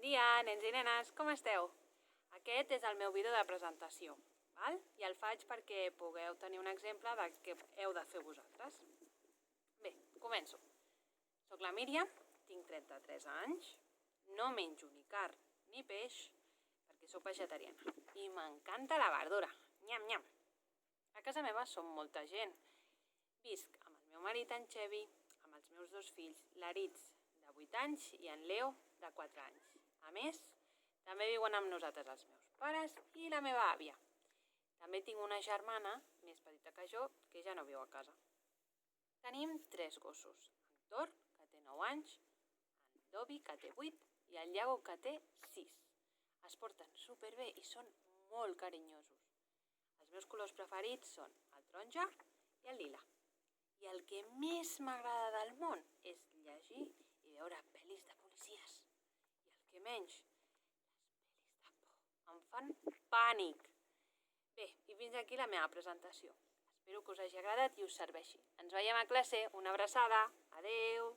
dia, nens i nenes, com esteu? Aquest és el meu vídeo de presentació, val? I el faig perquè pugueu tenir un exemple de què heu de fer vosaltres. Bé, començo. Soc la Míriam, tinc 33 anys, no menjo ni carn ni peix perquè soc vegetariana i m'encanta la verdura. Nyam, nyam. A casa meva som molta gent. Visc amb el meu marit, en Xevi, amb els meus 2 fills, l'Aritz, de 8 anys, i en Leo, de 4 anys. A més, també viuen amb nosaltres els meus pares i la meva àvia. També tinc una germana, més petita que jo, que ja no viu a casa. Tenim 3 gossos, en Thor, que té 9 anys, en Dobby, que té 8, i el Iago, que té 6. Es porten superbé i són molt carinyosos. Els meus colors preferits són el taronja i el lila. I el que més m'agrada del món és llegir i veure pel·lis de policies. I el que menys, les pel·lis de por. Em fan pànic. Bé, i fins aquí la meva presentació. Espero que us hagi agradat i us serveixi. Ens veiem a classe. Una abraçada. Adeu.